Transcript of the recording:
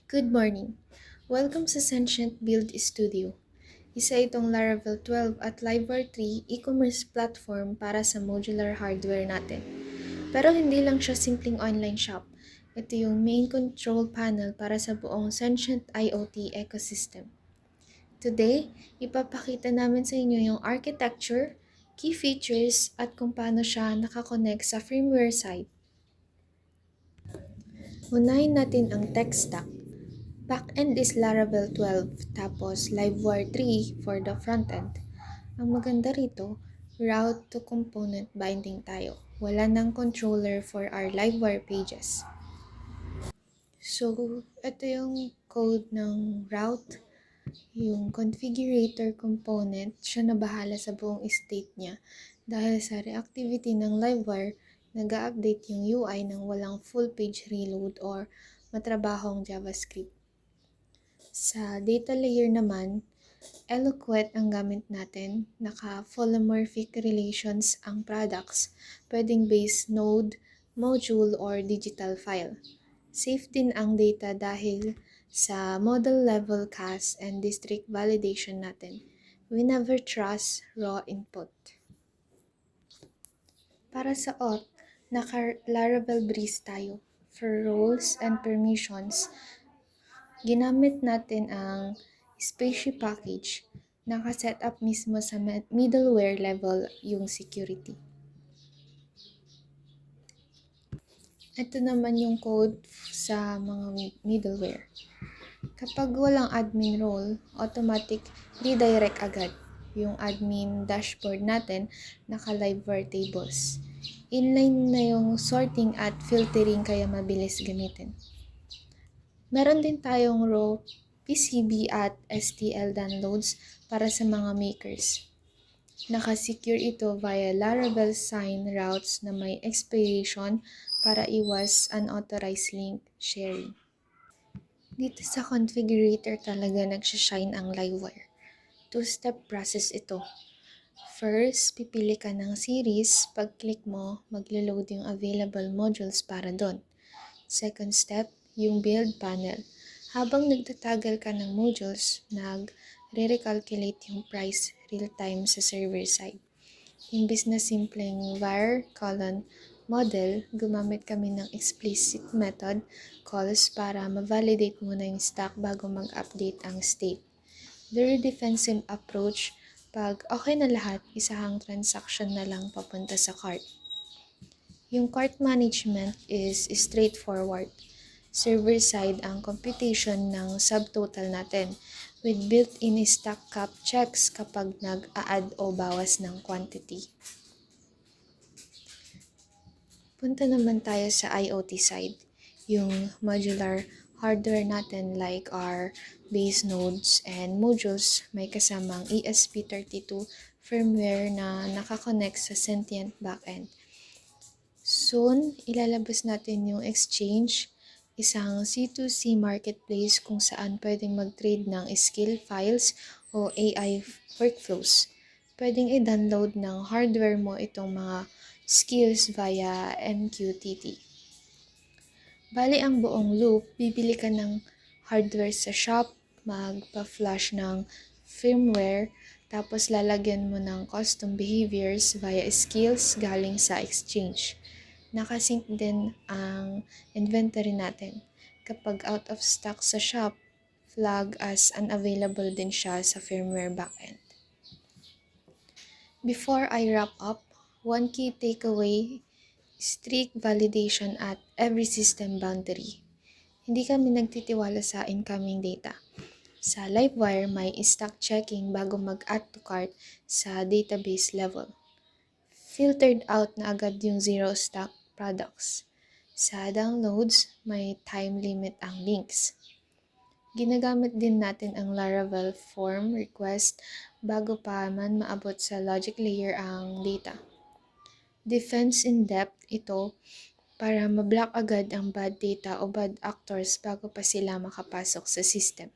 Good morning! Welcome sa Sentient Build Studio. Isa itong Laravel 12 at Livewire 3 e-commerce platform para sa modular hardware natin. Pero hindi lang siya simpleng online shop. Ito yung main control panel para sa buong Sentient IoT ecosystem. Today, ipapakita namin sa inyo yung architecture, key features, at kung paano siya nakakonect sa firmware side. Unahin natin ang tech stack. Backend is Laravel 12, tapos Livewire 3 for the frontend. Ang maganda rito, route to component binding tayo. Wala nang controller for our Livewire pages. So, ito yung code ng route. Yung configurator component, siya na bahala sa buong state niya. Dahil sa reactivity ng Livewire, nag-update yung UI ng walang full page reload or matrabahong JavaScript. Sa data layer naman, Eloquent ang gamit natin. Naka-polymorphic relations ang products. Pwedeng base node, module, or digital file. Safe din ang data dahil sa model level cache and district validation natin. We never trust raw input. Para sa auth, naka-Laravel Breeze tayo. For roles and permissions, ginamit natin ang spaceship package. Naka-set up mismo sa middleware level yung security. Ito naman yung code sa mga middleware. Kapag walang admin role, automatic redirect agad yung admin dashboard natin, naka-livewire tables. Inline na yung sorting at filtering kaya mabilis gamitin. Meron din tayong raw PCB at STL downloads para sa mga makers. Nakasecure ito via Laravel sign routes na may expiration para iwas unauthorized link sharing. Dito sa configurator talaga nagsashine ang Livewire. Two-step process ito. First, pipili ka ng series. Pag-click mo, maglo-load yung available modules para doon. Second step, yung build panel. Habang nagtatagal ka ng modules, nag-recalculate yung price real-time sa server side. Imbis na simpleng var, model, gumamit kami ng explicit method calls para ma-validate muna yung stock bago mag-update ang state. Very defensive approach. Pag okay na lahat, isahang transaction na lang papunta sa cart. Yung cart management is straightforward. Server-side ang computation ng subtotal natin with built-in stock cap checks kapag nag-a-add o bawas ng quantity. Punta naman tayo sa IoT side. Yung modular hardware natin like our base nodes and modules may kasamang ESP32 firmware na nakakonect sa Sentient backend. Soon, ilalabas natin yung Exchange, isang C2C marketplace kung saan pwedeng mag-trade ng skill files o AI workflows. Pwedeng i-download ng hardware mo itong mga skills via MQTT. Bali ang buong loop, bibili ka ng hardware sa shop, magpa-flash ng firmware, tapos lalagyan mo ng custom behaviors via skills galing sa Exchange. Nakasync din ang inventory natin. Kapag out of stock sa shop, flag as unavailable din siya sa firmware backend. Before I wrap up, one key takeaway, strict validation at every system boundary. Hindi kami nagtitiwala sa incoming data. Sa Livewire, may stock checking bago mag-add to cart sa database level. Filtered out na agad yung zero stock products. Sa downloads, may time limit ang links. Ginagamit din natin ang Laravel form request bago pa man maabot sa logic layer ang data. Defense in depth ito para ma-block agad ang bad data o bad actors bago pa sila makapasok sa system.